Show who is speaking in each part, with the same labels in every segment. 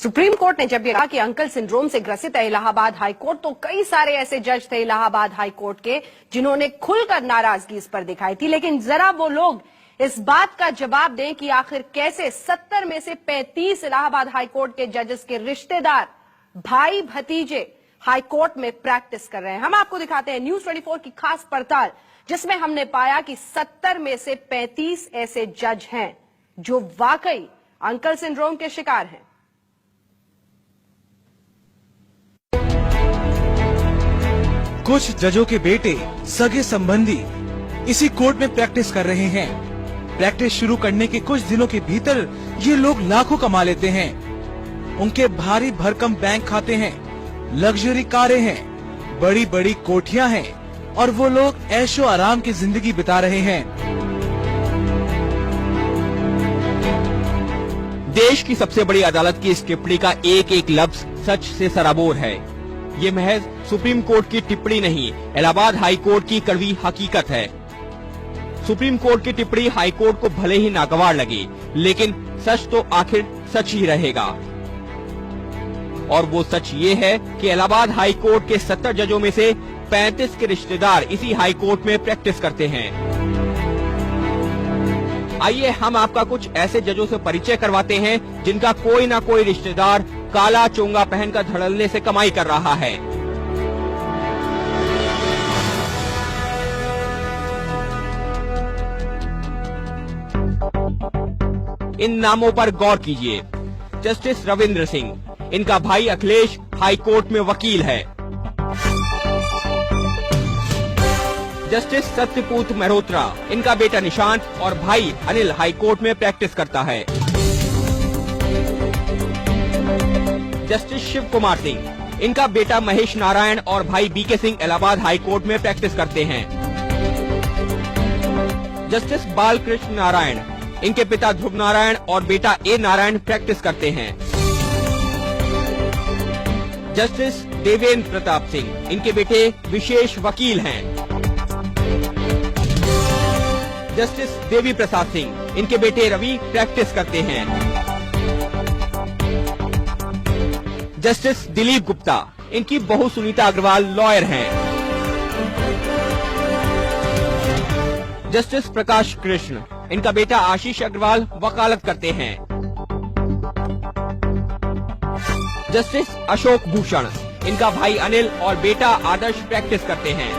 Speaker 1: Supreme court ने जब ये कहा कि अंकल सिंड्रोम से ग्रसित है इलाहाबाद हाई कोर्ट, तो कई सारे ऐसे जज थे इलाहाबाद हाई कोर्ट के जिन्होंने खुलकर नाराजगी इस पर दिखाई थी। लेकिन जरा वो लोग इस बात का जवाब दें कि आखिर कैसे 70 में से 35 इलाहाबाद हाई कोर्ट के जजेस के रिश्तेदार भाई भतीजे हाई कोर्ट में प्रैक्टिस कर रहे हैं। हम आपको दिखाते हैं न्यूज 24 की खास पड़ताल, जिसमें हमने पाया कि 70 में से 35 ऐसे जज हैं जो वाकई अंकल सिंड्रोम के शिकार हैं।
Speaker 2: कुछ जजों के बेटे सगे संबंधी इसी कोर्ट में प्रैक्टिस कर रहे हैं। प्रैक्टिस शुरू करने के कुछ दिनों के भीतर ये लोग लाखों कमा लेते हैं। उनके भारी भरकम बैंक खाते हैं, लग्जरी कारें हैं, बड़ी बड़ी कोठियां हैं और वो लोग ऐशो आराम की जिंदगी बिता रहे हैं।
Speaker 3: देश की सबसे बड़ी अदालत की इस टिप्पणी का एक एक लफ्ज सच से सराबोर है। ये महज सुप्रीम कोर्ट की टिप्पणी नहीं, इलाहाबाद हाई कोर्ट की कड़वी हकीकत है। सुप्रीम कोर्ट की टिप्पणी हाई कोर्ट को भले ही नागवार लगे, लेकिन सच तो आखिर सच ही रहेगा। और वो सच ये है कि इलाहाबाद हाई कोर्ट के 70 जजों में से 35 के रिश्तेदार इसी हाई कोर्ट में प्रैक्टिस करते हैं। आइए हम आपका कुछ ऐसे जजों से परिचय करवाते हैं जिनका कोई ना कोई रिश्तेदार काला चोंगा पहनकर धड़ल्ले से कमाई कर रहा है। इन नामों पर गौर कीजिए। जस्टिस रविंद्र सिंह, इनका भाई अखिलेश हाई कोर्ट में वकील है। जस्टिस सत्यपूत मल्होत्रा, इनका बेटा निशांत और भाई अनिल हाई कोर्ट में प्रैक्टिस करता है। जस्टिस शिव कुमार सिंह, इनका बेटा महेश नारायण और भाई BK Singh Allahabad high court में प्रैक्टिस करते हैं। जस्टिस बालकृष्ण नारायण, इनके पिता ध्रुव नारायण और बेटा ए नारायण प्रैक्टिस करते हैं। जस्टिस देवेंद्र प्रताप सिंह, इनके बेटे विशेष वकील हैं। जस्टिस देवी प्रसाद सिंह, इनके बेटे रवि प्रैक्टिस करते हैं। जस्टिस दिलीप गुप्ता, इनकी बहू सुनीता अग्रवाल लॉयर हैं। जस्टिस प्रकाश कृष्ण, इनका बेटा आशीष अग्रवाल वकालत करते हैं। जस्टिस अशोक भूषण, इनका भाई अनिल और बेटा आदर्श प्रैक्टिस करते हैं।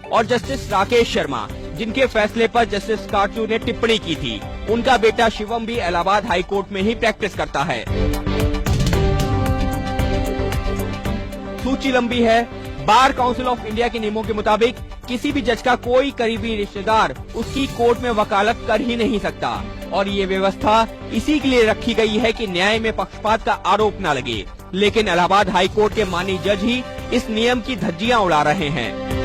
Speaker 3: और जस्टिस राकेश शर्मा, जिनके फैसले पर जस्टिस काटजू ने टिप्पणी की थी, उनका बेटा शिवम भी इलाहाबाद हाई कोर्ट में ही प्रैक्टिस करता है। सूची लंबी है। बार काउंसिल ऑफ इंडिया के नियमों के मुताबिक किसी भी जज का कोई करीबी रिश्तेदार उसकी कोर्ट में वकालत कर ही नहीं सकता, और ये व्यवस्था इसी के लिए रखी गई है कि न्याय में पक्षपात का आरोप न लगे। लेकिन इलाहाबाद हाई कोर्ट के माननीय जज ही इस नियम की धज्जियां उड़ा रहे हैं।